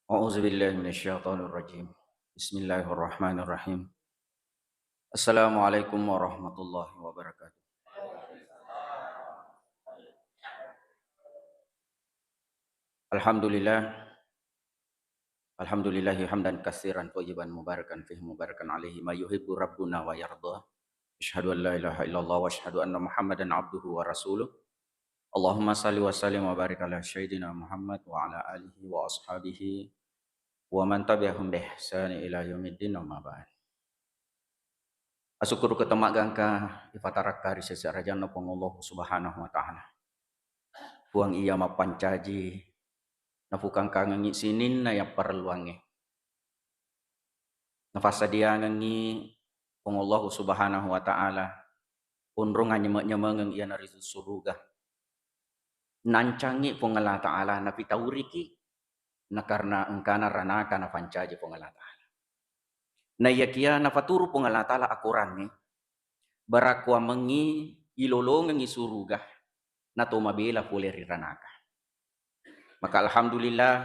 A'udzubillahi minasyaitonirrajim. Bismillahirrahmanirrahim. Assalamualaikum warahmatullahi wabarakatuh. Alhamdulillah, alhamdulillahi hamdan katsiran thayyiban mubarakan fihi mubarakan alaihi ma yuhibbu rabbuna wa yarda. Asyhadu an la ilaha illallah wa asyhadu anna Muhammadan abduhu wa rasuluh. Allahumma salli wa sallim wa barik ala sayyidina Muhammad wa ala alihi wa ashabihi wa man tabi'ahum bi ihsani ila yaumiddin amma ba'd. Asyukuru ketemak gangka ifatarak kari sesarajan Allah subhanahu wa ta'ala. Buang iya mapancaji nafukang kangengi sinin na yang perluange. Nafasadia ngangi pong Allah subhanahu wa ta'ala unrung nyemek-nyemeng iya nari suruga. Nancangi pong Allah ta'ala na pitauriki na karena engkana ranaka na pancaji pong Allah ta'ala. Na iya kia na faturu pong Allah ta'ala akurangi barakwa mengi ilolongang isuruga na tumabela puleri ranaka. Maka alhamdulillah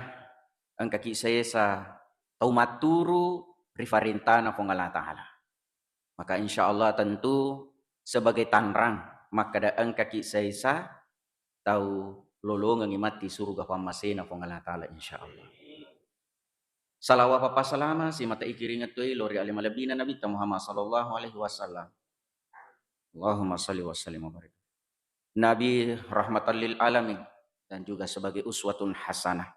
ang kakisaya sa taumaturu rifarintana pong Allah Ta'ala. Maka insya Allah tentu sebagai tanrang maka da ang kakisaya sa tau lolongang imati surga pamasena pong Allah Ta'ala insya Allah. Salawa papasalama si mata ikiringat tuay lori alimalabina Nabi Muhammad sallallahu alaihi wasallam. Allahumma salli wa sallim wa barik. Nabi rahmatan lil alamin dan juga sebagai uswatun hasanah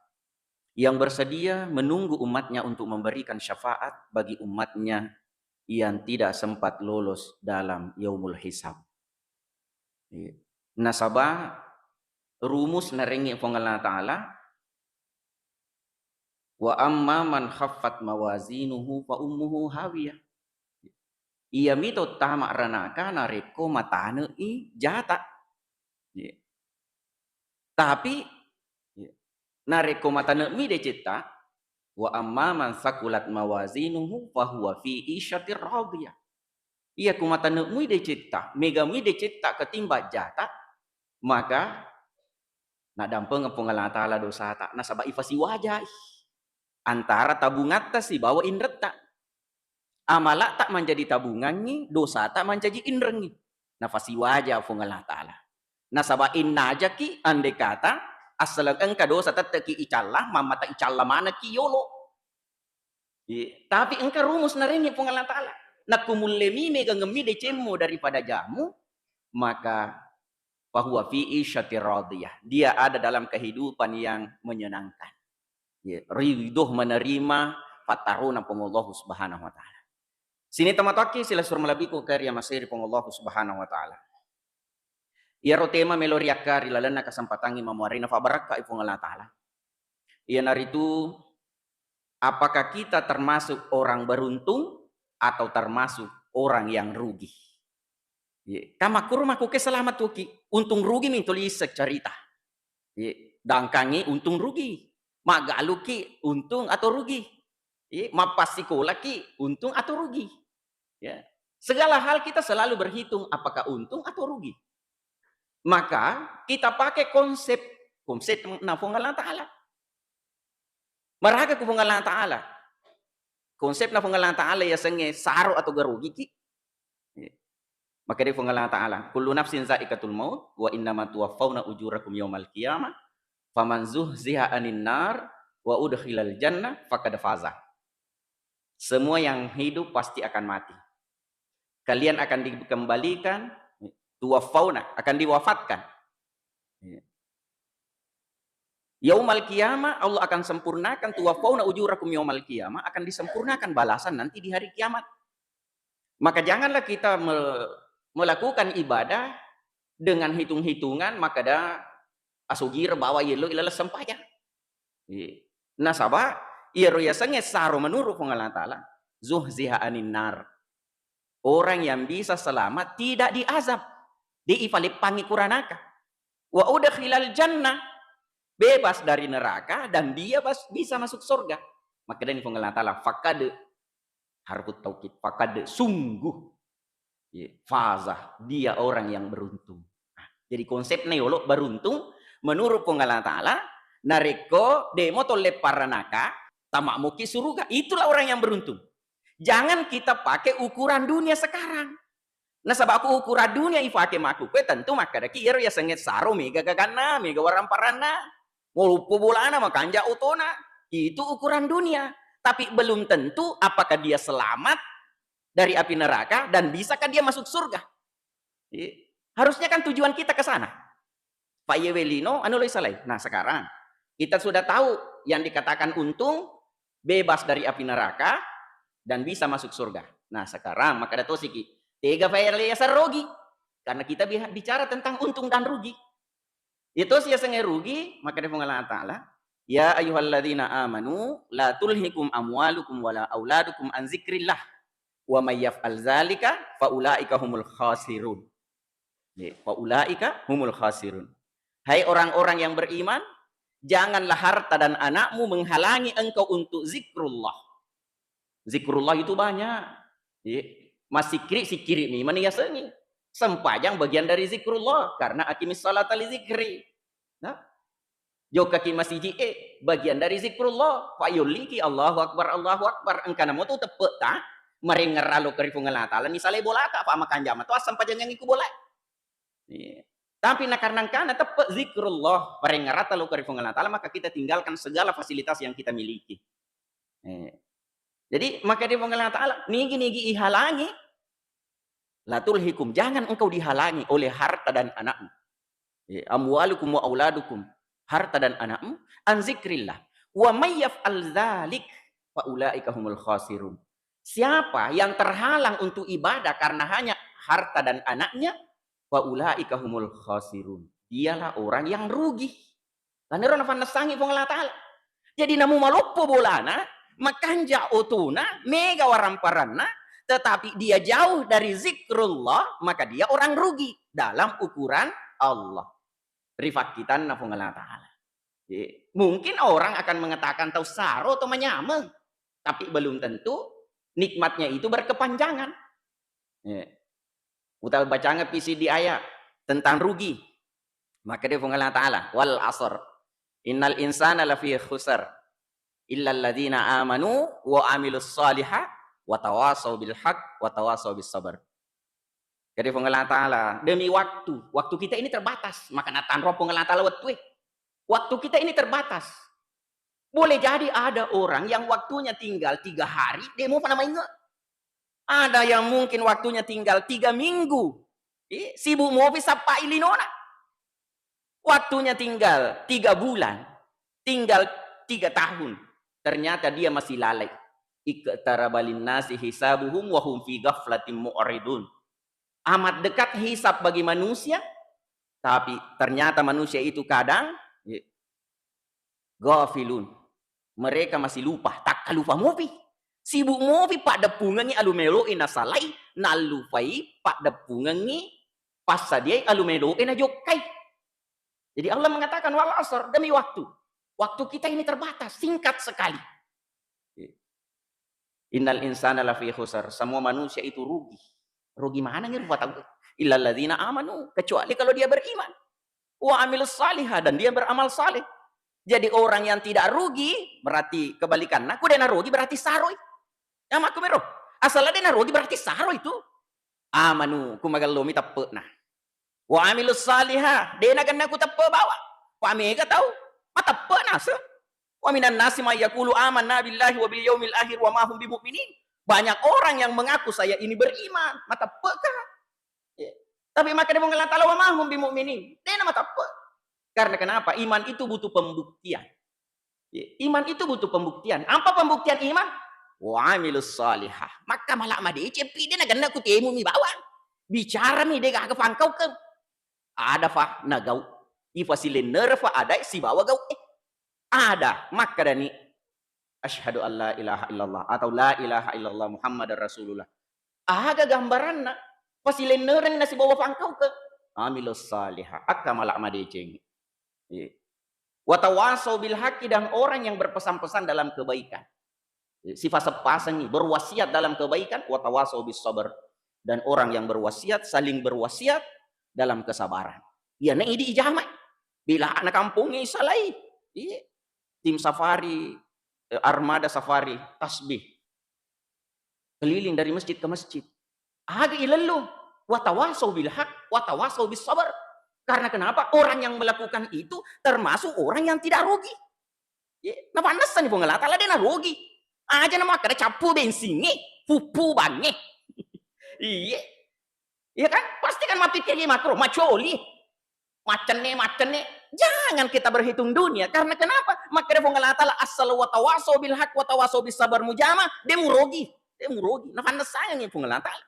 yang bersedia menunggu umatnya untuk memberikan syafaat bagi umatnya yang tidak sempat lolos dalam yaumul hisab. Nasabah rumus narengi Allah Ta'ala wa amma man khaffat mawazinuhu fa ummuhu hawiyah. Ia mito tama ranaka nareko matane i jata. Tapi nareko matane mi de cita wa amma man sakulat mawazinuhu fa huwa fi isyatir radiyah. Ia kumatane mu de cita, mega mu de cita ketimba jata, maka na dampeng pengalang taala dosa tak na sabab ifasi wajah antara tabungan ta si bawa indreta. Amala tak menjadi tabungannya, dosa tak menjadi indrengi. Nafasi wajah pengalang taala. Nasaba inna aja ki ande kata asal engka dosa teteki icallah mama tak icallah mana ki yolo. Tapi engka rumus narengi pengalang taala. Nakumulemi mega ngemi decemo daripada jamu maka bahwa fi isyati radiyah. Dia ada dalam kehidupan yang menyenangkan. Ridho menerima fataruna pengallahu subhanahu wa ta'ala. Sini tamataki sila sur malabiku karya masiri pengallahu subhanahu wa ta'ala. Ia rotema meloriakari lalana kesempatangi mamuarina fabaraka ipung Allah Ta'ala. Ia naritu apakah kita termasuk orang beruntung atau termasuk orang yang rugi? Kamakur maku keselamat tuki untung rugi mintulis secerita. Dangkangi untung rugi. Magaluki untung atau rugi. Mapasikolaki untung atau rugi. Segala hal kita selalu berhitung apakah untung atau rugi. Maka kita pakai konsep na Allah Ta'ala. Maraga ko Allah Ta'ala. Konsep na Allah Ta'ala ya senge saro atau garugi ki. Maka di Allah Ta'ala, kullu nafsin za'ikatul maut wa innama tuwaffawna ujurakum yaumal qiyamah faman zuhziha 'anil nar wa udkhilal jannah faqad faza. Semua yang hidup pasti akan mati. Kalian akan dikembalikan tuwafauna, akan diwafatkan. Yaumal qiyamah Allah akan sempurnakan tuwafauna ujurakum yaumal qiyamah, akan disempurnakan balasan nanti di hari kiamat. Maka janganlah kita melakukan ibadah dengan hitung-hitungan maka da asugir bawa yelo ilala sempaya. Nasaba ia royasanya saro menurut Allah Ta'ala zuhziha anin nar. Orang yang bisa selamat tidak diazab. Di ipalipangi kuranaka. Wa udkhilal jannah. Bebas dari neraka dan dia bisa masuk surga. Maka dari Allah Ta'ala fakad harfut taukid fakad sungguh fazah dia orang yang beruntung. Jadi konsepnya yolo beruntung menurut Allah Ta'ala nareko demo tole paranaka tamak muki surga. Itulah orang yang beruntung. Jangan kita pakai ukuran dunia sekarang. Nah sebab aku ukuran dunia ifake maku. Kue tentu maka ada kira ya senget saro mega gagana, mega waramparana. Mau bolana makanja utona. Itu ukuran dunia. Tapi belum tentu apakah dia selamat dari api neraka dan bisakah dia masuk surga. Harusnya kan tujuan kita ke sana. Pak Yewelino, anu saleh. Nah sekarang kita sudah tahu yang dikatakan untung, bebas dari api neraka, dan bisa masuk surga. Nah sekarang maka ada tosiki. Tiga fayarliasa rugi. Karena kita bicara tentang untung dan rugi. Itu sih yang rugi, maka dia Allah Ta'ala. Ya ayyuhalladzina amanu, la tulhikum amwalukum wala auladukum an zikrillah. Wa may yaf'al zalika faulaika humul khasirun. Faulaika humul khasirun. Hai orang-orang yang beriman, janganlah harta dan anakmu menghalangi engkau untuk zikrullah. Zikrullah itu banyak. Masih kiri si kiri nih, mana ya sengi. Sempajang bagian dari zikrullah karena akimis salata li zikri. Nah, joka ki masjid bagian dari zikrullah. Fa yuliki Allahu akbar engkana mo tu tepek ta merengeralo kerifu ngalata. Misalnya bola ka pa makan jam tu asam pajang yang iku bola. Tapi karena tepek zikrullah merengerata lo kerifu ngalata maka kita tinggalkan segala fasilitas yang kita miliki. Jadi maka dia mengalah Ta'ala nigi ihalangi latul hikum, jangan engkau dihalangi oleh harta dan anakmu. Amwalukum wa auladukum, harta dan anakmu an zikrillah. Wa may yaf'al dzalik fa ulaika humul khasirun. Siapa yang terhalang untuk ibadah karena hanya harta dan anaknya, fa ulaika humul khasirun. Dialah orang yang rugi. Karena orang nasangi Allah Ta'ala. Jadi namu malopo bolana, makanja otuna, mega waramparana, tetapi dia jauh dari zikrullah, maka dia orang rugi dalam ukuran Allah. Rifakitan na Allah Ta'ala. Mungkin orang akan mengatakan tahu saro atau menyameng, tapi belum tentu nikmatnya itu berkepanjangan. Utal bacanya pisi di ayat tentang rugi. Maka dia Allah Ta'ala, wal asr, innal insana lafi khusar, illa alladhina amanu wa amilus salihah wa tawasaw bil haq wa tawasaw bis sabar. Jadi Allah Ta'ala, demi waktu kita ini terbatas. Maka natan roh Allah Ta'ala waktu kita ini terbatas. Boleh jadi ada orang yang waktunya tinggal 3 hari, dia mau pada mainnya. Ada yang mungkin waktunya tinggal 3 minggu. Sibuk mau bisa pak ilinona. Waktunya tinggal 3 bulan, tinggal 3 tahun. Ternyata dia masih lalai. Iqtarabalin nasi hisabuhum wa hum fi ghaflatin mu'ridun. Amat dekat hisab bagi manusia, tapi ternyata manusia itu kadang ghafilun. Mereka masih lupa, tak lupa mopi. Sibuk mopi pak depungangi alumelo ina salai, nalufai pak depungangi pas dia alumelo ina jokai. Jadi Allah mengatakan wal asr, demi waktu. Waktu kita ini terbatas, singkat sekali. Innal insana lafi khusar, semua manusia itu rugi. Rugi mana nih rupa tahu? Illal ladzina amanu, kecuali kalau dia beriman. Wa amilus salihah, dan dia beramal saleh. Jadi orang yang tidak rugi berarti kebalikan. Aku dena rugi berarti saroi. Ya maku mero. Asal dena rugi berarti saroi itu. Amanu kumagalomi tappe nah. Wa amilus salihah, dena kan aku tappe bawa. Wa mega tahu? Matappe nasa. Wa minan nasi may yaqulu amanna billahi wa bil yaumil akhir wa ma hum bimumin. Banyak orang yang mengaku saya ini beriman, mata peka. Tapi maka dia mengatakan wa ma hum bimumin. Dia mata peka. Karena kenapa? Iman itu butuh pembuktian. Iman itu butuh pembuktian. Apa pembuktian iman? Wa amilus salihah. Maka malah made cepi dia naganda ku temu mi bawa. Bicara mi dia gak kepangkau ke. Ada fa nagau. Ifasilin nerfa ada si bawa gau. Ada maka dani asyhadu an la ilaha illallah atau la ilaha illallah Muhammadar Rasulullah. Aga gambaran na pasilen nereng nasi bawa pangkau ke amilus salihah akamal amadeceng. Wa tawasau bil haqqi, dan orang yang berpesan-pesan dalam kebaikan. Sifat sepasang ini berwasiat dalam kebaikan, wa tawasau bis sabar, dan orang yang berwasiat saling berwasiat dalam kesabaran. Ya nek di ijamah bila anak kampungnya salai. Tim safari armada safari tasbih keliling dari masjid ke masjid. Aga ilallo watawasau bil haq watawasau bis sabar. Karena kenapa? Orang yang melakukan itu termasuk orang yang tidak rugi. Ya, napanasan po nga tala din na rugi. Aja na makada capu bensinnya, pupu bange. Iya. Iya kan? Pasti kan mapikirnya makro, macoli. Macane. Jangan kita berhitung dunia. Karena kenapa? Maka dia pengalat Allah asal watawaso bil haq watawaso bis sabar mujama, dia murogi. Nah, sayang yang pengalat Allah.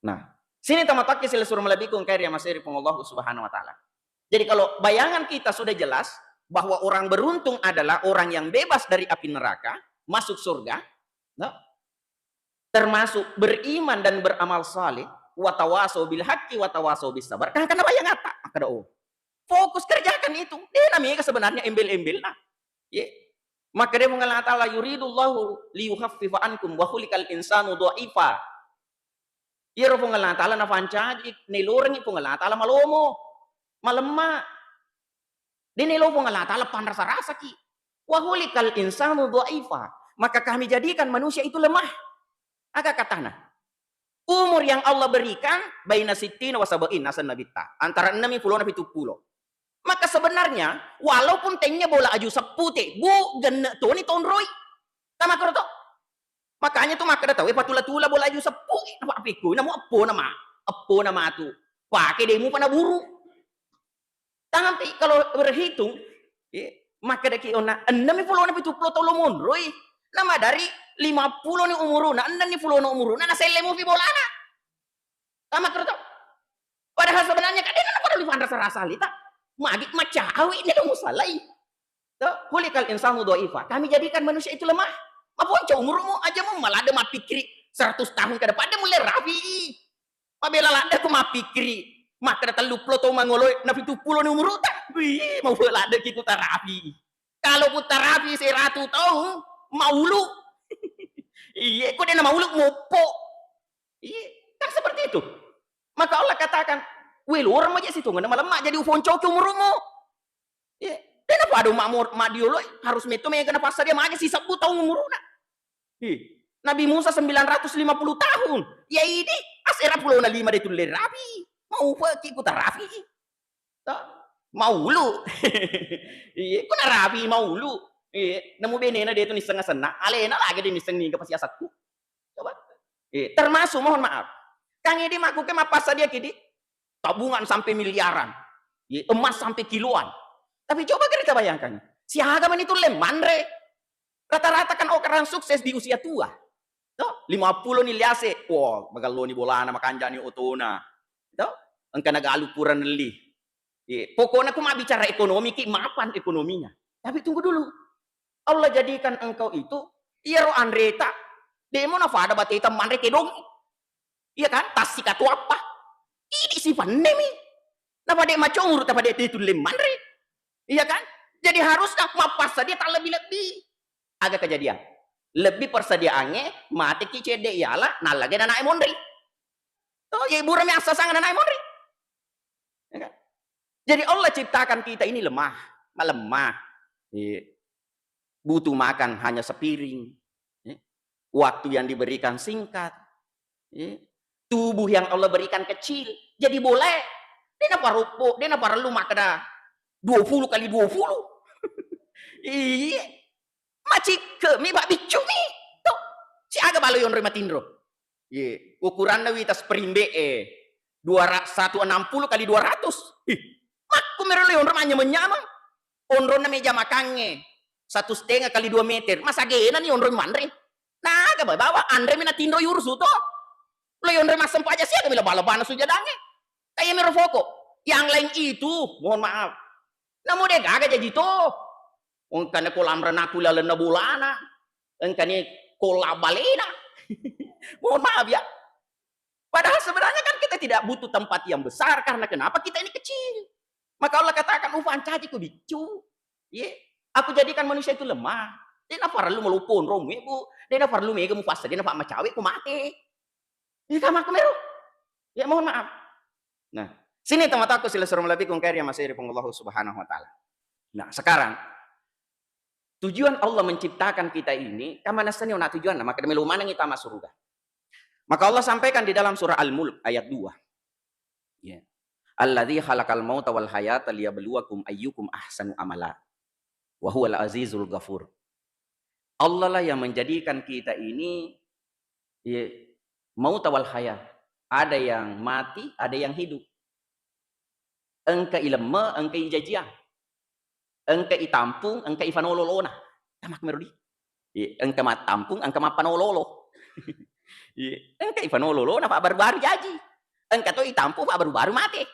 Nah, sini tamataki sila suruh melebihkan karya masiri Allah Subhanahu wa taala. Jadi kalau bayangan kita sudah jelas bahwa orang beruntung adalah orang yang bebas dari api neraka, masuk surga, no? Termasuk beriman dan beramal saleh, watawasau bil haqqi watawasau bis sabar. Kan kenapa yang ngata? Kada fokus kerjakan itu. Dia namanya sebenarnya embel-embel nah. Yeah. Maka dia mengatakan la yuridullahu liyukhaffifa ankum wa khuliqal insanu dha'ifa. Iro pengalatala na fancaji nilurengi pengalatala malomo malemma. Dinilo pengalatala panrasa-rasa ki. Wa khuliqal insanu dha'ifa. Maka kami jadikan manusia itu lemah. Agak katana. Umur yang Allah berikan baina sittina wa sab'ina sanabita. Antara 60 dan 70. Maka sebenarnya walaupun tengnya bola aju sepute, bu genne to ni tonroi. Tama ko to. Makanya tuh maka tahu patula-tula bola aju sepu. Apa apiku namo appo nama tu. Pakai demo pana buru. Tapi kalau berhitung maka daki ona 60 dan 70 tolo monroi. Nama dari 50 ni umuruna, 60 ni umuruna, na selemu fi bolana. Tama ko to. Padahal sebenarnya kan dia na perlu rasa-rasa lita. Magit macawi ni dong salai. To, kulikal insanu dha'ifa. Kami jadikan manusia itu lemah. Maponco umurmu aja mau malada mapikiri 100 tahun ke depan dia mulai rapi. Mabela lada ko mapikiri. Maka data luplo to mangoloy na 70 ni umuruta. Wih, mau lada kita tarapi. Kalau putar rapi 100 tahun maulu. Iya, kok dia nama maulu ngopo. Iya, kan seperti itu. Maka Allah katakan, "Wih, lu orang aja situ nggak nama lemak jadi ufonco ke umurmu." Iya, dia apa ada mak diolo harus metu yang kena pasar dia aja sisa 10 tahun umuruna. Iya. Nabi Musa 950 tahun. Ya ini asera pulau na 5 itu rapi. Mau pergi ku tarafi. Maulu. Iya, ku narapi maulu. Nemu benena dia itu niseng sena, alena lagi dia niseng nih ke pasiasatku. Coba. Termasuk mohon maaf. Kang ini maku ke mapasa dia kidi. Tabungan sampai miliaran. Emas sampai kiloan. Tapi coba kita bayangkan. Si Hagaman itu leman re. Rata-rata kan orang sukses di usia tua. Tuh, 50 nih liase. Wah, bagal lo ni bolana makanja ni otona. Tuh, engka nagalu puran li. Pokoknya aku mau bicara ekonomi ki mapan ekonominya. Tapi tunggu dulu. Allah jadikan engkau itu iro andreta demo na fada bateta manre kedong. Iya kan? Tasika tu apa? Ini si pandemi. Napa dek macong urut apa dek itu lemandre. Iya kan? Jadi harusnya mapas dia tak lebih-lebih. Agak kejadian. Lebih persediaannya mati ki cede ialah nalage na naik mondri. Oh, ya ibu rame asa sangat naik mondri. Ya kan? Jadi Allah ciptakan kita ini lemah, melemah. Butuh makan hanya sepiring. Waktu yang diberikan singkat. Tubuh yang Allah berikan kecil. Jadi boleh. Dia nak perlu makan 20 kali 20. Iya. Macik ke mi bak bicu mi. Tuh. Si aga balo yon rematindro. Iya. Ukuran na witas perimbe 160 kali 200. Makku merelo yon remanya menyamang. Onro na meja makange. 1,5 kali 2 meter. Masa gena nih onro mandre. Nah, gak bawa Andre mina tindro yursu to. Lo onro masem aja sih aga bila bala-bana sujadange. Kayak merofoko. Yang lain itu, mohon maaf. Namun dia gak jadi to. Ongkane kolam renaku lalan na bulana. Ongkane kolam balena. Mohon maaf ya. Padahal sebenarnya kan kita tidak butuh tempat yang besar. Karena kenapa? Kita ini kecil. Maka Allah katakan, ufan caci ku bicu. Yeah. Aku jadikan manusia itu lemah. Dia nak perlu melupun romi bu. Dia nak perlu mega mufasa. Dia nak macawi ku mati. Ini kamar kemeru. Ya mohon maaf. Nah, sini teman-temanku sila suruh melebih kung karya masih dari Allah Subhanahu wa taala. Nah, sekarang Tujuan Allah menciptakan kita ini, kamana sanyo na tujuan na maka demi lumana kita masuk surga. Maka Allah sampaikan di dalam surah Al-Mulk ayat 2. Ya. Alladzi khalaqal mauta wal hayata liyabluwakum ayyukum ahsanu amala. Wa huwal azizul ghafur. Allah lah yang menjadikan kita ini ya, mauta wal hayat. Ada yang mati, ada yang hidup. Engka ilma, engka ijajia. Engka itampung, engka ifanololona. Tamak merudi. Engka matampung, engka mapanololo. Engka ifanololona pa baru-baru jaji. Engka to itampung pa baru-baru mati.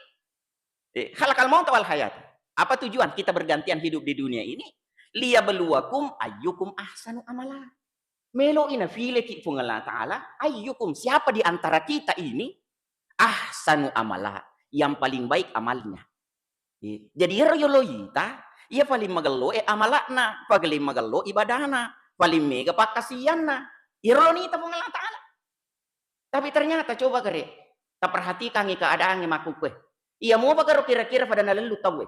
Khalaqal mauta wal hayat. Apa tujuan kita bergantian hidup di dunia ini? Liyabluwakum ayyukum ahsanu amala. Melo ina file ki pung Allah Ta'ala, ayyukum, siapa di antara kita ini ahsanu amala, yang paling baik amalnya. Jadi royolo ita, ia paling magalo amalakna, paling magalo ibadahna, paling mega pakasianna. Irolo nita pung Allah Ta'ala. Tapi ternyata coba kare, tak perhatikan keadaan yang makukwe. Ia mau bagaro kira-kira pada nalalu tawe.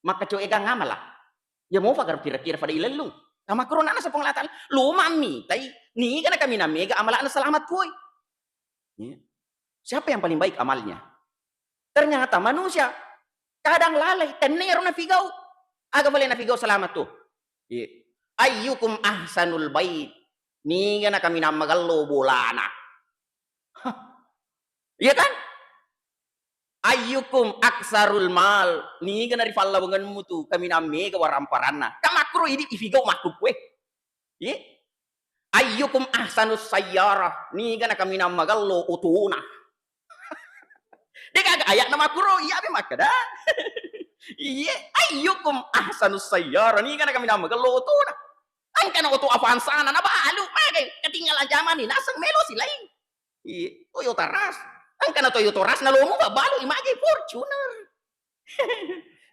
Maka coba egang amala. Ia mau bagaro kira-kira pada ilalu. Sama corona na sa penglatan, lumami, tay, ni kana kami na mega amala na selamat koy. Siapa yang paling baik amalnya? Ternyata manusia kadang lalai, tenero na figaw. Aga boleh na figaw selamat tuh. Ayyukum ahsanul bait. Ni kana kami na magallo bolana. Iya kan? Ayyukum aksarul mal. Ni kana rifalla bangan mutu kami na mega waramparanna. Kamakro ini ifigaw makukwe. Ayyukum ahsanus sayyarah. Ni kana kami na magallo utuna. Dia kagak ayak nama kuro iya be makada. Iya, ayyukum ahsanus sayyarah. Ni kana kami na magallo utuna. Ang kana utu avansana na balu mage ketinggalan zaman ni nasang melo silay. Toyota Rush. Ang kana Toyota Rush na lomo ba balu image Fortuner.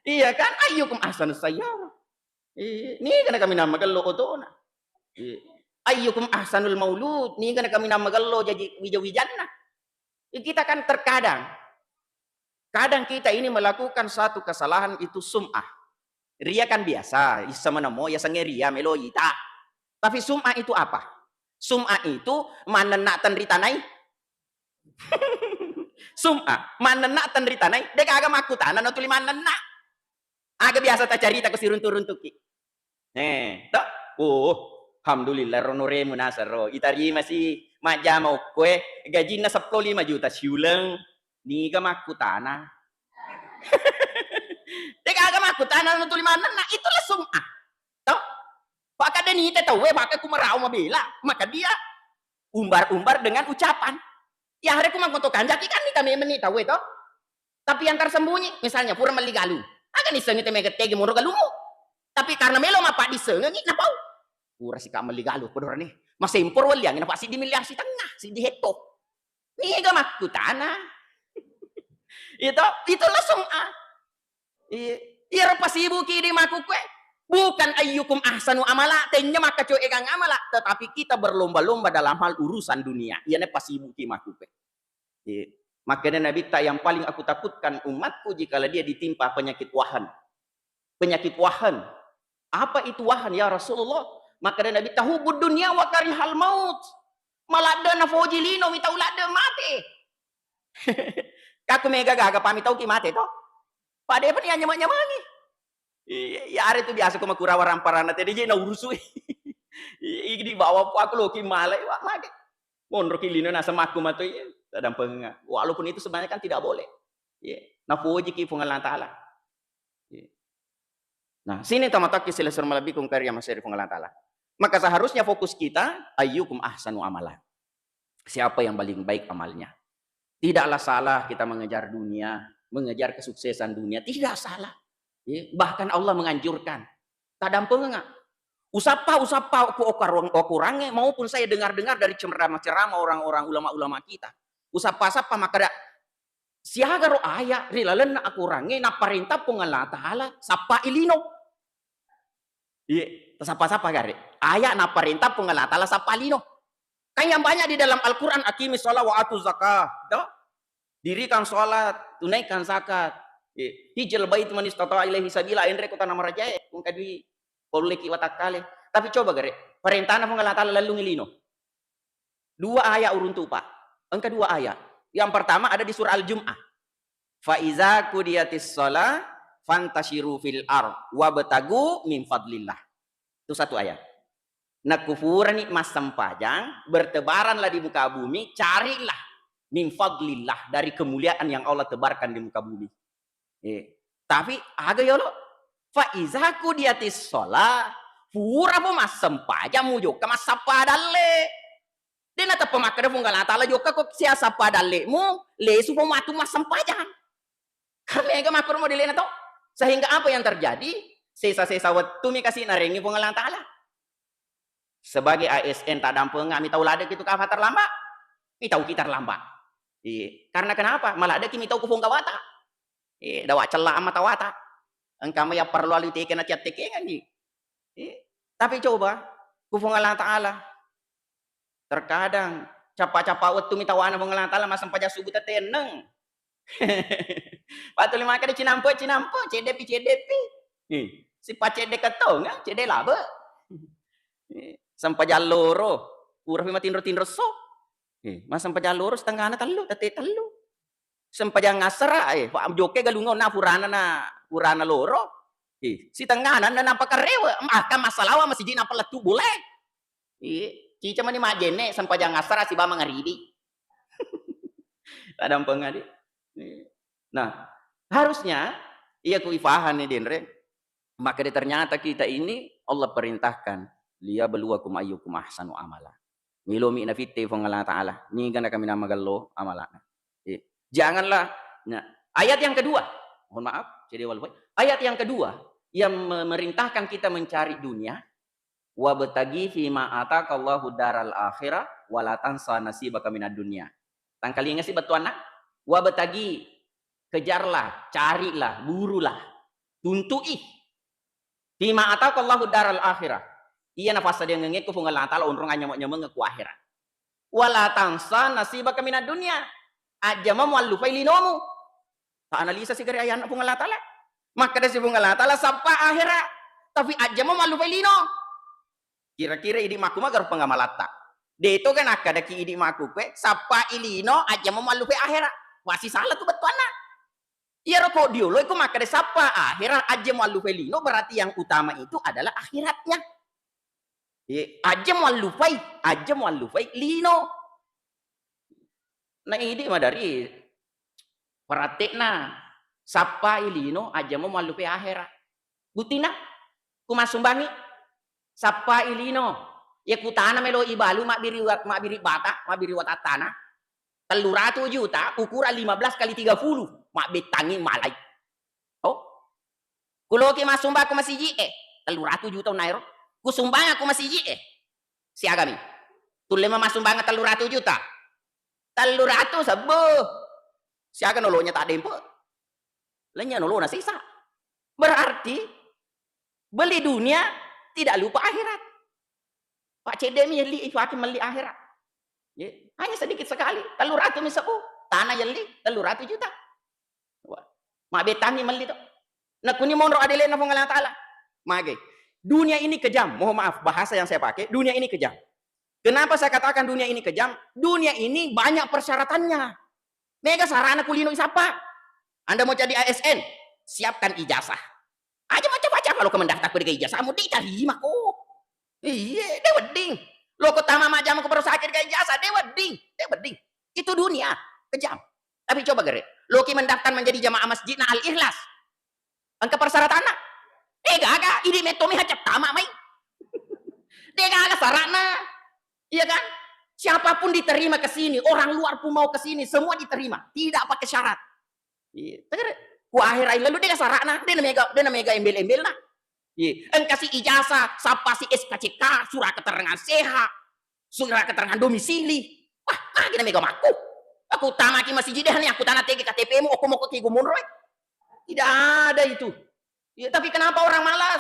Iya kan ayyukum ahsanus sayyarah. Ni kana kami na magallo utuna. Ayyukum ahsanul maulud. Ni kana kami na magallo jadi wijawijanna. Kita kan terkadang kita ini melakukan satu kesalahan itu sum'ah. Ria kan biasa, isa manamo, ya sange ria meloita. Tapi sum'ah itu apa? Sum'ah itu manenatan ritanay. Sum'ah, manenatan ritanay. Dek aga makutanan atau lima nena. Aga biasa ta carita ko sirunturuntuki. Tak? Alhamdulillah ronore munasaro. Itari masih majama kue gaji na 15 juta siulang. Ni ka makutana. Teka ka makutana ng tulimanan na itulah sum'ah. To? Baka denite tawe, baka kumarao mabila. Maka dia umbar-umbar dengan ucapan. Ya hari kumangkontokan, jadi kan kita memeni tawe to. Tapi yang tersembunyi, misalnya pura maligalu. Agan isengit megatege mo galumo. Tapi karena melo mapa disengengi napau. Pura si ka maligalu podor ni. Masimpor wal yang napa si di milyar si tengah, si di heto. Ni ka makutana. Itulah sum'ah. Ira pasibu kiri makukwe. Bukan ayyukum ahsanu amala. Tenya maka coe egang amala. Tetapi kita berlomba-lomba dalam hal urusan dunia. Ia pasibu kiri makukwe. Makanya Nabi tak yang paling aku takutkan umatku jika dia ditimpa penyakit wahan. Penyakit wahan. Apa itu wahan ya Rasulullah? Makanya Nabi tahu dunia wa karihal maut. Malada na fojilino mitaulada mati. Kaku mega gaga pamit tau ki mate to. Pade pa niya nyaman-nyamani. Ya ari itu biasa ko makura waramparana tadi je na urusu. Di bawah aku lo ki malay wa mage. Monro kilino nasa maku mato tadang penga. Walaupun itu sebenarnya kan tidak boleh. Na foji ki pungalan taala. Nah, sini tamataki sila malabi kung karya masiri pungalan taala. Maka seharusnya fokus kita ayyukum ahsanu amala. Siapa yang paling baik amalnya? Tidaklah salah kita mengejar dunia, mengejar kesuksesan dunia. Tidak salah. Bahkan Allah menganjurkan. Tadam penga. Usapa ku okurange maupun saya dengar-dengar dari ceramah-ceramah orang-orang ulama-ulama kita. Usapa-sapa maka siaga ro aya rilalan na akurange na parintah pung Allah Ta'ala sapa ilino. Sapa-sapa gare. Aya na parintah pung Allah Ta'ala sapa ilino. Kan yang banyak di dalam Al-Quran, akimi sholat wa atu zakah. Dirikan sholat, tunaikan zakat. Hijal bait man istata'a ilaihi sabila, enre kota nama raja, kung kadwi Boleh kiwatak kali. Tapi coba gare, perintah na Allah Ta'ala lalu ngilino. 2 ayat urun tupa. Engka 2 ayat. Yang pertama ada di surah Al-Jum'ah. Fa iza qudiyatis shalah fantashiru fil ard wabtagu min fadlillah. Itu 1 ayat. Nah kufuran mas sempajang, bertebaranlah di muka bumi, carilah min fadlillah, dari kemuliaan yang Allah tebarkan di muka bumi. Tapi aga yolo, fa iza qudiyatis shalah pura po mas sempajang mo joka mas sapadalle. Di nata pemakada pong galatala joka kok siya sapadalle mo, lesu po matu mas sempajang. Kami aga makro mo dili na to. Sehingga apa yang terjadi? Sesa-sesa waktu mi kasih narengi pong Allah Ta'ala. Sebagai ASN tak dampeng kami tahu lada gitu kafa terlambat. Mi tahu kita terlambat. Karena kenapa? Malah ada kimi tahu kufong kawata. Dawa celah amat tawata. Engkau ya perlu alu teken at tekengan di. Tapi coba kufong Allah Ta'ala. Terkadang capa-capa waktu mi tawana pong Allah Ta'ala masam paja subuh teneng. Patuli maka di cinampo CDP. Si pacede ketong, cede laba. Sampai jaloro, urang matinro-tinro so. Masam pajaloro setengah na telu, telu. Sampai ngasara Pak joke galungaw na purana loro. Si tenganan na napakarewa, maka masalawa masih jina peletu boleh. Cica mani majene sampai ngasara si bama ngaribi. Ada pengadi. Nah, harusnya iya kuifahan nih Denre. Maka ternyata kita ini Allah perintahkan liya beluakum ayyukum ahsanu amala. Milomi na fitte fong Allah Ta'ala. Ni gana kami nama gallo amalana. Janganlah. Nah, ayat yang kedua. Mohon maaf, jadi walway. Ayat yang kedua yang memerintahkan kita mencari dunia. Wa batagi fi ma ataqallahu daral akhirah wa la tansa nasibaka minad dunya. Tangkali ngasih batuana. Wa batagi, kejarlah, carilah, burulah, tuntui. Fi ma ataqallahu daral akhirah. Iya nafasa dia ngengek ku fungal Allah Ta'ala unrung nyamuk-nyamuk ku akhirat. Wala tansa nasibaka minad dunya. Aja mau lupai linomu. Tak analisa si gari ayat fungal Allah Ta'ala. Maka dari si fungal Allah Ta'ala sampai akhirat. Tapi aja mau lupai lino. Kira-kira idi maku mah garuh pengamalata. De itu kan akada ki idi maku kwe sapa ilino aja mau lupai akhirat. Masih salah tuh betuana. Iya rokok diolo itu maka dari sapa akhirat aja mau lupai lino, berarti yang utama itu adalah akhiratnya. Aja mau lupai lino. Nah ini mah dari pratekna sapa ilino aja mau lupai akhirat. Butina kumasumbangi sapa ilino ya kutana melo ibalu mak biri bata mak biri watatana 300 juta ukuran 15 kali 30 mak betangi malai. Oh kulo ki masumba aku masih 300 juta nairo. Kusumbang aku masih si agami. Tulema masumbang 300 juta. 300 sabuh. Si aga nolonya tak dempo. Lenya nolo na sisa. Berarti beli dunia tidak lupa akhirat. Pak Cedemi yeli ifaki meli akhirat. Hanya sedikit sekali. 300 misabu. Tanah yeli 300 juta. Mak betani meli to. Nah kuni monro adele na Allah Ta'ala. Mage. Dunia ini kejam. Mohon maaf bahasa yang saya pakai. Dunia ini kejam. Kenapa saya katakan dunia ini kejam? Dunia ini banyak persyaratannya. Mega sarana kulino siapa? Anda mau jadi ASN? Siapkan ijazah. Aja macam-macam kalau kemendaftar ke ijazah. Mau diterima kok. Iya, dia wedding. Lo ketama macam aku baru sakit ke ijazah. Dia wedding. Itu dunia. Kejam. Tapi coba gere. Lo ki mendaftar menjadi jamaah masjid na al-ikhlas. Angka persyaratannya. Gaga, ini metomi hajat tama mai. Gaga sarana. Iya kan? Siapapun diterima ke sini, orang luar pun mau ke sini, semua diterima, tidak pakai syarat. Iya. Ku akhirai lalu dia sarana, dia namanya embel-embel nah. Iya. Kasih ijazah, sapa si SKCK, surat keterangan sehat, surat keterangan domisili. Wah, kita mega maku. Aku utama ki masih jidah nih, aku tanah TG KTP mu, aku mau ke Tigo Tidak ada itu. Ya, tapi kenapa orang malas?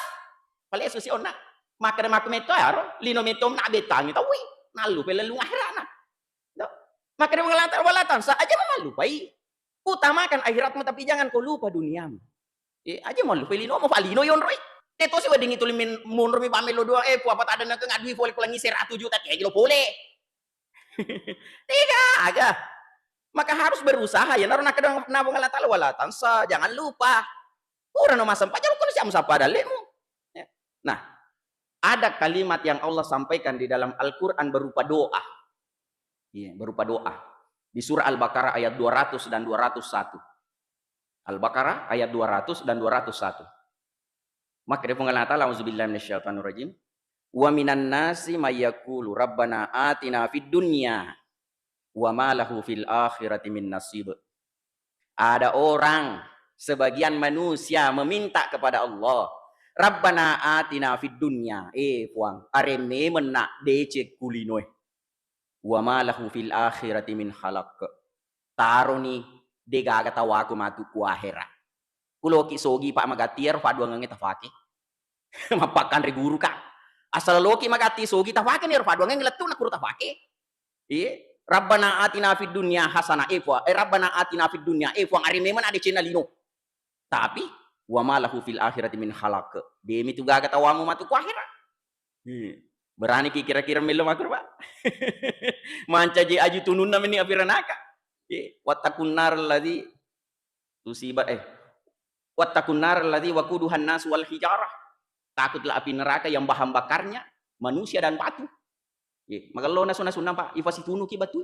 Paling susi ona. Maka maku meto aro, lino meto na betangi tawi. Nalu pelelu akhirat. Maka dia walatan sa aja mau lupai. Utamakan akhiratmu tapi jangan kau lupa duniamu. Aja mau lupa lino mau falino yon roy. Ito si wading ituloy munro mi pamelo doa puapat ada na kang adwi pole kulang isir 1 juta tiga kilo pole. Tidak aga. Maka harus berusaha ya naruh nakadang nabung Allah taala wala tansa jangan lupa. Kurang no masam pajar kun siam sapa dalemu. Ya. Nah, ada kalimat yang Allah sampaikan di dalam Al-Qur'an berupa doa. Iya, berupa doa. Di surah Al-Baqarah ayat 200 dan 201. Al-Baqarah ayat 200 dan 201. Maka dia pengalat Allah auzubillahi minasyaitonir rajim. Wa minan nasi may yaqulu rabbana atina fid dunya wa ma lahu fil akhirati min nasib. Ada orang, sebagian manusia meminta kepada Allah, Rabbana atina fid dunya. Puang, areme menak dece kulinoy. Wa ma lahu fil akhirati min khalaq. Taro ni degaga tawaku matu ku akhirat. Kulo ki sogi pak magatier fa dua ngenge tafake. Mapakan re guru ka. Asal loki magati sogi tafake ni fa dua ngenge letu na kuru tafake. Rabbana atina fid dunya hasanah Rabbana atina fid dunya puang ari memang ada cina lino. Tapi wa ma lahu fil akhirati min khalaq. Demi tu gaga tawamu matu ku akhirat. Berani ki kira-kira melo makur pak. Manca je aju tunun namani apiranaka. Wattaqun nar alladzi tusibat wattaqun nar alladzi waquduhan nas wal hijarah. Takutlah api neraka yang bahan bakarnya manusia dan batu. Maka lo nasunah pak ifasitunu ki batu.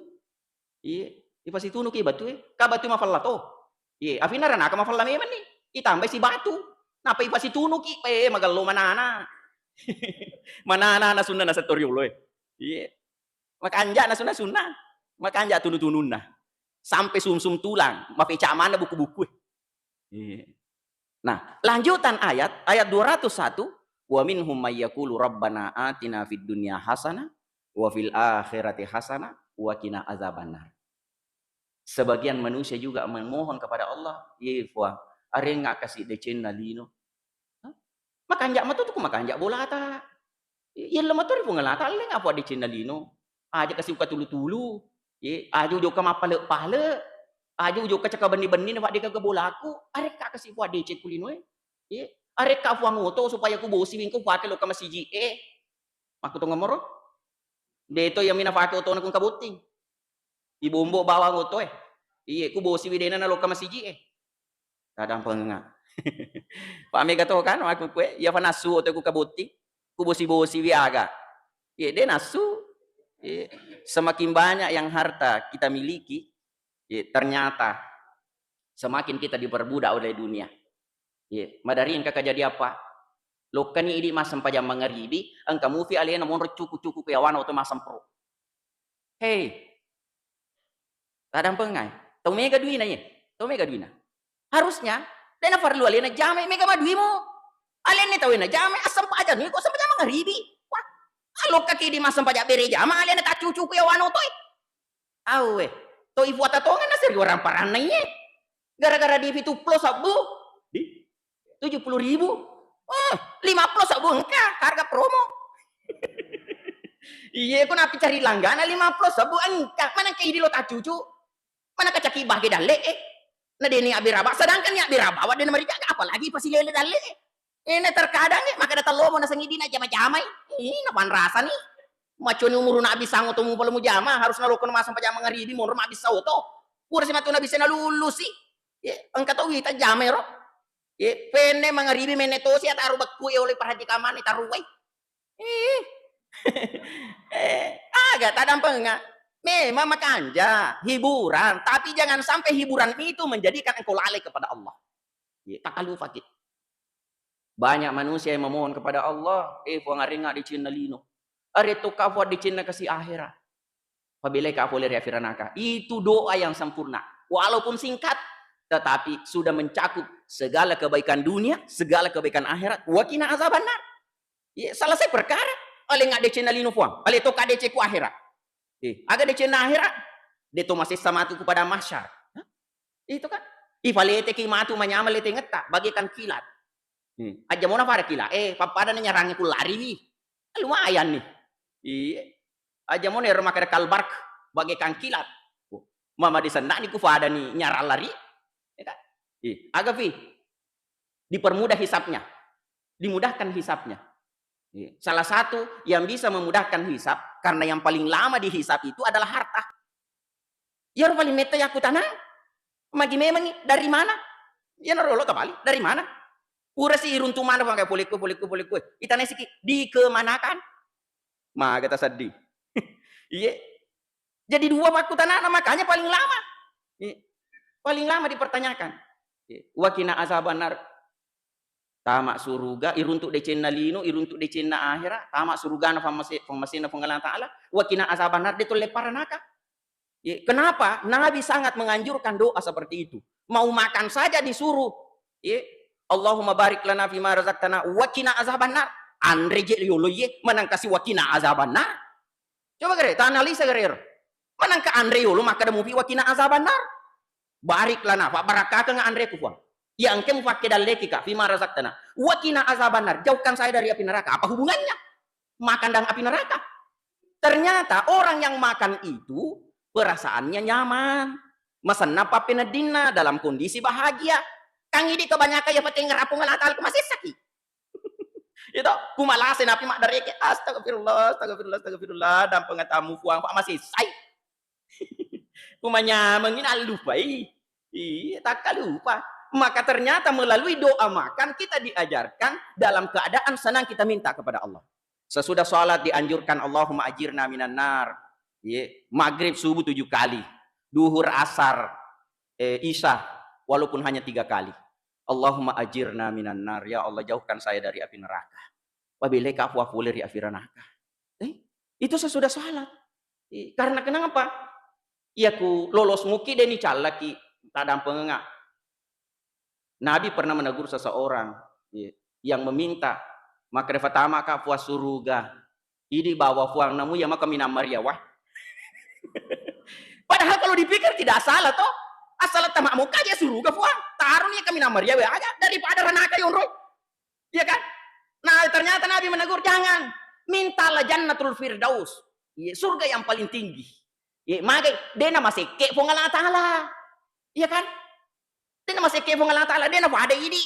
Ifasitunu ki batu ka batu mafallato. Api neraka mafalla meman ni. Itambah si batu. Napa ifasitunu ki maka lo manana. Manana nasunah na sa toryulo Maka anja nasunah. Maka anja tunu-tunun na. Sampai sumsum tulang, mafica mana buku-buku. Nah, lanjutan ayat 201, wa minhum may yaqulu rabbana atina fid dunya hasanah wa fil akhirati hasanah wa qina azabannar. Sebagian manusia juga memohon kepada Allah, fa are nga kasih decen nalino. Makanja matu tu makanja bolata. Yan lamator po ngalata le nga po decen nalino. Aja kasih uka tulu-tulu. Aju jo ka mapale-pale. Aju jo ka caka benih-benih na di ka bolaku. Arek ka kasi po DC kulino Arek ka po ngoto supaya ku bosi wingko pa lo ka masiji Aku to ngamoro. Deto yang minafake to na kung kabuting. Ibombo bawa ngoto ku bosi widena na lo ka masiji Kadang penga. Pami gato kan aku kue ya panasu to ku kabuting. Ku bosi-bosi wi aga. De nasu. Semakin banyak yang harta kita miliki, ternyata semakin kita diperbudak oleh dunia. Madarin kakak jadi apa? Lokani ini masam pajam mengeribi, angka mufi alien mon cuku-cuku ke awan atau masam pro. Hey, kadang pengai. Tau mega duina ya? Tau mega duina. Harusnya, dana farlu alien jame mega maduimo. Alien ni tawina jame asam pajam ni kok sampai jam mengeribi. Alo kaki di masam pajak bereja, ama alien tak cucu ku yawan otoy. Awe, to ibu atatongan na seri orang paranay Gara-gara di itu plus abu, 70.000. 50 abu engka harga promo. Iya, aku napi cari langganan 50 abu engka. Mana kayak di lo tak cucu? Mana kacaki bagi dale Nah deni abiraba, sedangkan ya abiraba awak dan mereka apalagi pasti lele dale Ini terkadang maka datang lo mau nasangidi na jama-jamai. Ini napan rasa nih. Maco ni umur na abis sango tumu pala mo jama harus nalokon masang pa jama ngaribi mo rom abis sauto. Pura si matu na abis na lulusi. Ang katawita jama ro. Pene mangaribi menetosi at arubak kuya oleh perhatikan man itaruway. Agak tadang penga. Memang makanja hiburan, tapi jangan sampai hiburan itu menjadikan engkau lalai kepada Allah. Tak lupa kita. Banyak manusia yang memohon kepada Allah, puang aringa di Cina lino. Are tu kafu di Cina kasih akhirat. Apabila kafu leri akhiranaka. Itu doa yang sempurna. Walaupun singkat, tetapi sudah mencakup segala kebaikan dunia, segala kebaikan akhirat. Wakina azabannar. Selesai perkara. Ale nggak di Cina lino puang. Ale tu kade ceku akhirat. Aga di Cina akhirat. Dia tu masih sama tu kepada masyar. Itu kan. Ifalete ki matu manyamalete ngeta. Bagikan kilat. Aja mau nafara kila, papada nyarangi ku lari, lumayan nih. Iya, aja mau nih rumah kada kalbark bagaikan kilat. Mama di sana nih ku fada nih nyaral lari, agak dipermudah hisapnya. dimudahkan hisapnya. Salah satu yang bisa memudahkan hisap, karena yang paling lama dihisap itu adalah harta. Ya paling meta aku tanah, magi memang dari mana? Ya narolo tabali dari mana? Ura si iruntu mana pakai poliku. Itane siki dikemanakan? Mah kita sedih. Iya. Jadi dua waktu tanah makanya paling lama. Paling lama dipertanyakan. Wakina azabanar tamak suruga iruntuk decena lino iruntuk decena akhirat tamak suruga na famasina pengalan taala wakina azabanar dia leparanaka. Kenapa Nabi sangat menganjurkan doa seperti itu? Mau makan saja disuruh. Allahumma barik lana fima razaqtana wakina azabanar. Andre je yolo ye manang kasih wakina azabanar. Coba gere, ta analisa gere. Manang ka Andre yolo maka demu fi wakina azabanar. Barik lana fa barakah ka Andre ku fuang. Yang kamu pakai daleki kak, fima razaqtana. Wakina azabanar, jauhkan saya dari api neraka. Apa hubungannya? Makan dan api neraka. Ternyata orang yang makan itu perasaannya nyaman. Mesen napa penedina dalam kondisi bahagia. Kang ini kebanyakan ya pati ngerapung ngalatal masih sakit. Itu kumalasin api mak dari astagfirullah dan pengetamu fuang pak masih say. Kumanya menginal lupa. Iya tak lupa. Maka ternyata melalui doa makan kita diajarkan dalam keadaan senang kita minta kepada Allah. Sesudah sholat dianjurkan Allahumma ajirna minan nar. Maghrib subuh 7 kali. Duhur asar isya walaupun hanya 3 kali. Allahumma ajirna minan nar. Ya Allah jauhkan saya dari api neraka. Wabileka afwafule ri api neraka. Itu sesudah sholat. Karena kenapa? Iya ku lolos muki deni calaki tadang pengengak. Nabi pernah menegur seseorang yang meminta maka pertama ka puas suruga ini bawa fuang namu ya maka minam Maria wah. Padahal kalau dipikir tidak salah toh asal tamak muka aja suruga fuang taruh nih ke minam Maria wah aja daripada renaka yonro iya kan. Nah ternyata Nabi menegur jangan mintalah jannatul firdaus surga yang paling tinggi maka dia nama seke fuang Allah Ta'ala iya kan. Dia masih ke Allah Ta'ala dia ada ini.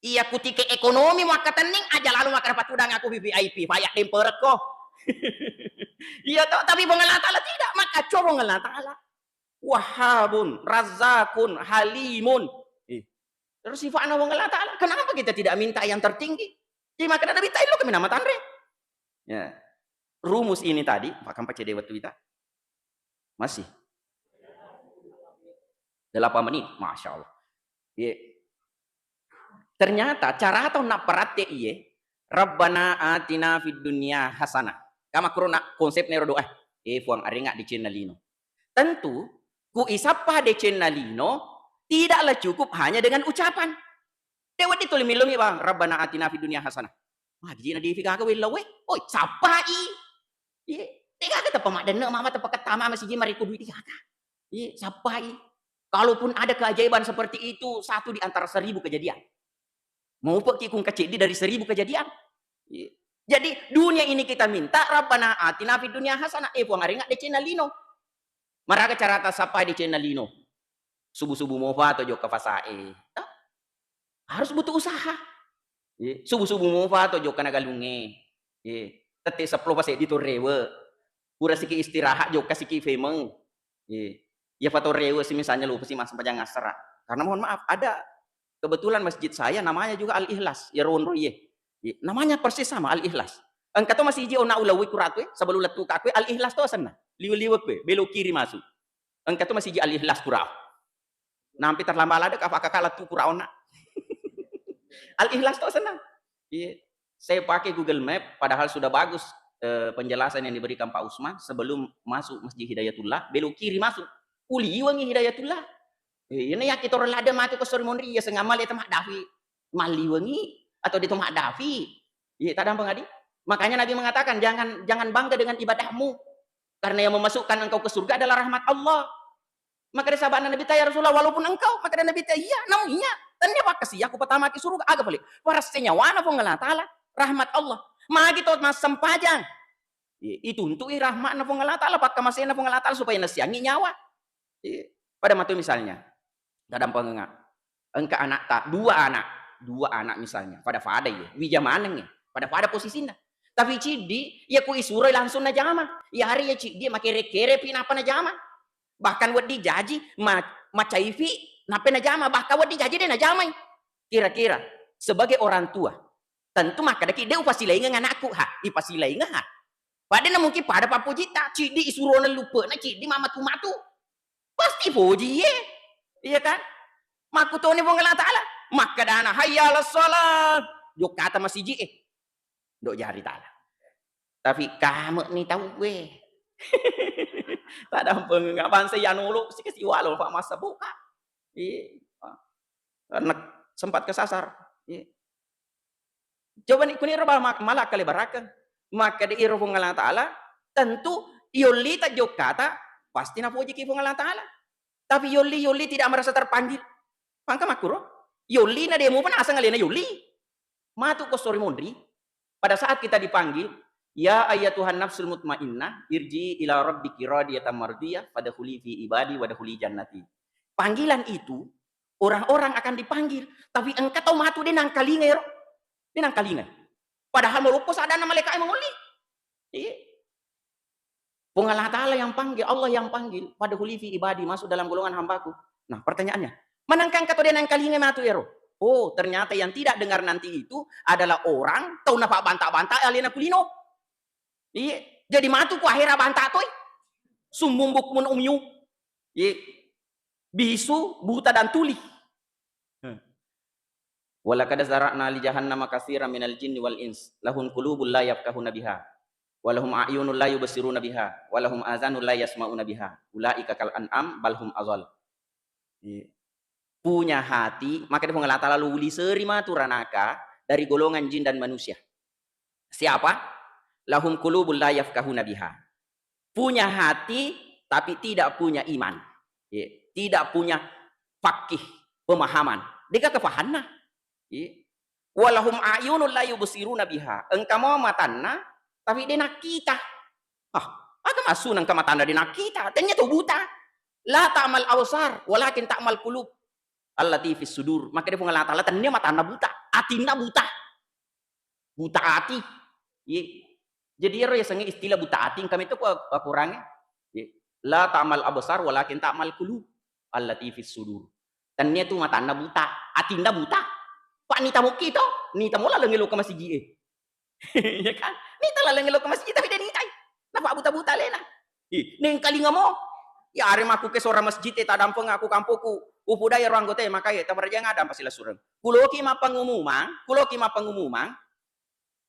Iya kutike ekonomi maka tening aja lalu maka dapat udang aku VIP payak demperek kok. Iya toh tapi Allah Ta'ala tidak maka coba Allah Ta'ala. Wahhabun, Razzaqun, Halimun. Terus sifatnya Allah Ta'ala. Kenapa kita tidak minta yang tertinggi? Jadi maka ada minta lu ke nama Tanre. Ya. Rumus ini tadi, pakai pakai dewa kita. Masih 8 menit, Masya Allah. Ternyata cara atau nak perhati Rabbana atina fid dunya hasanah. Kama kuruna konsep nero doa. Fuang aringa di Cenalino. Tentu ku isapa di Cenalino tidaklah cukup hanya dengan ucapan. Dewa itu lumi bang. Rabbana atina fid dunya hasanah. Wah, gini di fika we lawe. Oi, sapa i? Tiga kata pemadana mama tepat ketama masih mari ku duit tiga. Sapa i? Kalaupun ada keajaiban seperti itu, satu di antara 1000 kejadian. Mau pergi kung kecil dari 1000 kejadian. Jadi dunia ini kita minta Rabbana atina fid dunya hasanah. Puang aringa de Cenalino. Maraga carata sapa di Cenalino. Subuh-subuh mau atau jok kafasae. Harus butuh usaha. Subuh-subuh mau atau jok kana galunge. Tete 10 pas di rewe. Pura siki istirahat jok kasiki femeng. Ya foto rewe sih misalnya lu pasti masuk panjang ngasra. Karena mohon maaf ada kebetulan masjid saya namanya juga Al Ikhlas. Ya ron roye. Namanya persis sama Al Ikhlas. Engkau tuh masih jauh na ulawi kuratwe sebelum letu kakwe Al Ikhlas tuh sana. Liwe-liwe kwe belok kiri masuk. Engkau tuh masih Al Ikhlas kurau. Nampi terlambat ada kakak letu kurau nak. Al Ikhlas tuh sana. Saya pakai Google Map padahal sudah bagus penjelasan yang diberikan Pak Usman sebelum masuk Masjid Hidayatullah belok kiri masuk. Uli wangi Hidayatullah. Ini ya kita orang lada mati ke seremoni ya sengamal ya temak dafi. Mali wangi atau di temak dafi. Iya tak ada pengadi. Makanya Nabi mengatakan jangan bangga dengan ibadahmu karena yang memasukkan engkau ke surga adalah rahmat Allah. Maka dari sahabat Nabi ya Rasulullah walaupun engkau maka dari Nabi iya namun iya. Dan dia pakai sih aku pertama ke surga agak balik. Warasnya wana pun Allah Taala rahmat Allah. Magi tot mas sempajang. Itu untuk rahmat pun Allah Taala pakai masih pun Allah Taala supaya nasiangi nyawa. Pada matu misalnya dalam pengengak engkau anak tak 2 anak dua anak misalnya, pada ya, wija maneng ya, pada posisinya. Tapi cidi, ya ku isuroi langsung na jama. Ya hari ya cidi, makere-kere pinapa na jama. Bahkan wad dijaji, macaifi, napa na jama. Bahkan wad dijaji dia na jamai. Kira-kira, sebagai orang tua, tentu maka daki dia upasilai ngan anakku, ipasilai ngan Padahal mungkin pada papu jita, cidi isuruh lupa, cidi matu, pasti puji ye, iya kan? Maku tuh ni Allah Taala, maka dana hayal salat, jok kata masih ji, dok jari Taala. Tapi kamu ni tahu gue, tak ada pengapan saya nulu, sih kasih walau pak masa buka, karena sempat kesasar. Coba nih kuni roba malah kali barakan. Maka di irfung Allah Ta'ala tentu yoli tak jok kata pasti na puji kifung Allah Ta'ala, tapi yoli tidak merasa terpanggil pangka makuro yoli na demo pun asal ngalina yoli matu ko sorry mondri pada saat kita dipanggil ya ayatuhan nafsul mutmainnah irji ila rabbiki radiyatan mardiyah fadkhuli fi ibadi wadkhuli jannati. Panggilan itu orang-orang akan dipanggil, tapi engkau tahu matu dia nang kalinga ya, dia nang kalinga. Padahal melupus ada nama malaikat yang menguli. Allah Ta'ala yang panggil, Allah yang panggil. Pada hulifi ibadi, masuk dalam golongan hambaku. Nah pertanyaannya, manangkan kata dia yang kalinya matu ero? Oh ternyata yang tidak dengar nanti itu adalah orang, tahu napa bantah-bantah alina kulino. Jadi matu ku akhirnya bantah toy. Sumumbuk mun umyu. Bisu, buta dan tuli. Walaqad zara'na li jahannama katsiran minal jinni wal ins lahum qulubun la yafqahuna biha wa lahum a'yunun la yubsiruna biha wa lahum azanun la yasma'una biha ulaika kal an'am bal hum azal. Punya hati, maka dia Allah Ta'ala luli serima turanaka dari golongan jin dan manusia. Siapa? Lahum qulubun la yafqahuna biha. Punya hati tapi tidak punya iman. Tidak punya fakih, pemahaman. Dia kefahanna. Walahum ayunul la yubsiruna biha. Engkau mau matanna tapi dia nak kita. Agak masuk nang kamatanda dia nak kita. Ternyata buta. La ta'mal awsar walakin ta'mal qulub allati fis sudur. Maka dia Allah Taala ternyata matanda buta, atina buta. Buta hati. Jadi ya sange istilah buta hati kami itu kurangnya. La ta'mal absar walakin ta'mal qulub allati fis sudur. Ternyata matanda buta, atina buta. Pak nita mo kito, nita mo lalang ilo ka masigi ya kan? Nita lalang ilo ka masigi tapi dia nitay. Napa buta-buta lena. Neng kalinga mo. Ya are maku ke sora masjid tadampeng aku kampuku. Upu daya ruang gote makaya tabarja ngada pasila sureng. Kuloki mapangumumang,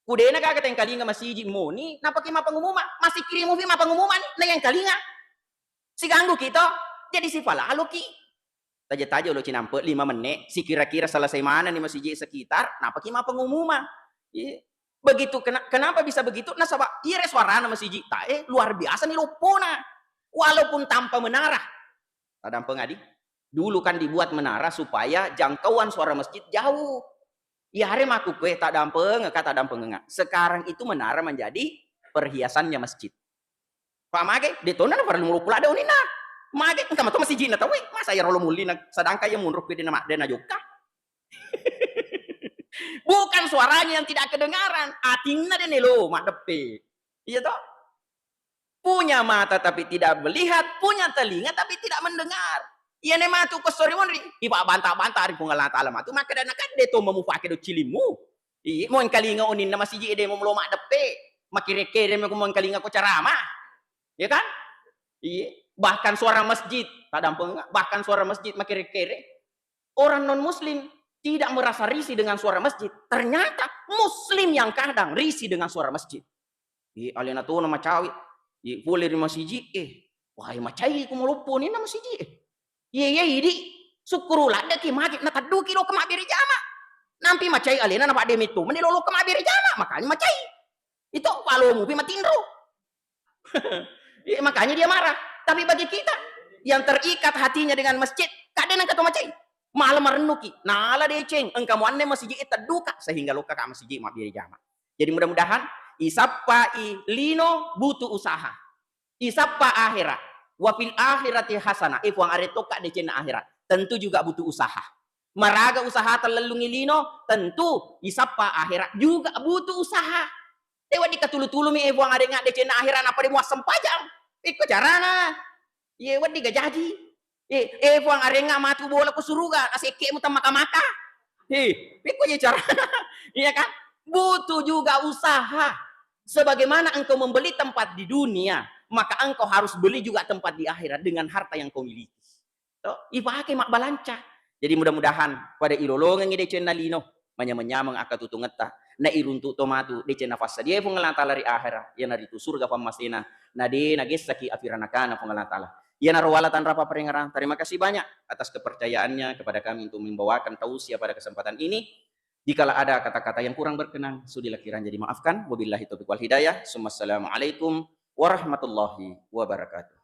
kudena kaga teng kalinga masigi mo ni, napa ki mapangumuma? Masih kirimu fi mapangumuman na yang kalinga. Siganggu kita jadi si pala aloki. Taja-taja lo cinampe 5 menit, si kira-kira selesai mana nih masih sekitar, napa kima pengumuman. Begitu, kenapa bisa begitu? Nah sabak, iya suarana masih luar biasa nih lupona. Walaupun tanpa menara. Tadam pengadi, dulu kan dibuat menara supaya jangkauan suara masjid jauh. Ya hari maku kue tak dampeng, kata dampeng enggak. Sekarang itu menara menjadi perhiasannya masjid. Pak Mage, detonan perlu mulupula ada unina. Mage engkau tuh masih jina tahu masa ya rolo muli sedangkan yang mundur ke dina joka. Bukan suaranya yang tidak kedengaran, atingna dene lo mak depe. Iya toh? Punya mata tapi tidak melihat, punya telinga tapi tidak mendengar. Iya ne matu ko sori monri, iba bantah-bantah ri Allah Taala matu maka dana kan deto memufake do cilimu. Iya mo kalinga unin na masih ide mo mak depe. Makire-kire mo mo kalinga ko carama. Ya kan? Iya. Bahkan suara masjid, bahkan suara masjid makire-kire. Orang non-muslim tidak merasa risih dengan suara masjid. Ternyata muslim yang kadang risih dengan suara masjid. Alina tuh nama cawi. Boleh di masjid. Wahai macai ku melupo ni nama masjid. Ini syukurulah ada ki magit na tadu kilo ke mabiri jama. Nampi macai alina na pakde mitu menilolo ke mabiri jama, makanya macai. Itu kalau mupi matindro. Makanya dia marah. Tapi bagi kita yang terikat hatinya dengan masjid, kadang kata macam malam merenuki, nala deceng, engkau muanne masjid itu duka sehingga luka ka masjid mabiri jama. Jadi mudah-mudahan isappa lino butuh usaha, isappa akhirat, wafil akhirati hasanah. Ifuang aretoka deceng akhirat, tentu juga butuh usaha. Maraga usaha terlalu ngilino, tentu isapa akhirat juga butuh usaha. Dewa di katulu-tulu mi ebuang ada ngak decena akhirat apa di muasem pajang. Iko carana. Ye wadi gajaji. Ebuang ada ngak matu bola ku suruga, asike mu maka-maka. Iko ye carana. Iya kan? Butuh juga usaha. Sebagaimana engkau membeli tempat di dunia, maka engkau harus beli juga tempat di akhirat dengan harta yang kau miliki. Ipake mak balanca. Jadi mudah-mudahan pada ilolongan ide cena lino menyamang aka tutungeta na iruntu tomatu de cena fasa dia pengelata lari akhirat ya nari tu surga pamasena na de na gesaki afiranakana pengelata ya narwalatan rapa perengarang. Terima kasih banyak atas kepercayaannya kepada kami untuk membawakan tausiah pada kesempatan ini. Jikalau ada kata-kata yang kurang berkenan, sudilah kiranya dimaafkan. Wabillahi taufiq wal hidayah. Assalamualaikum warahmatullahi wabarakatuh.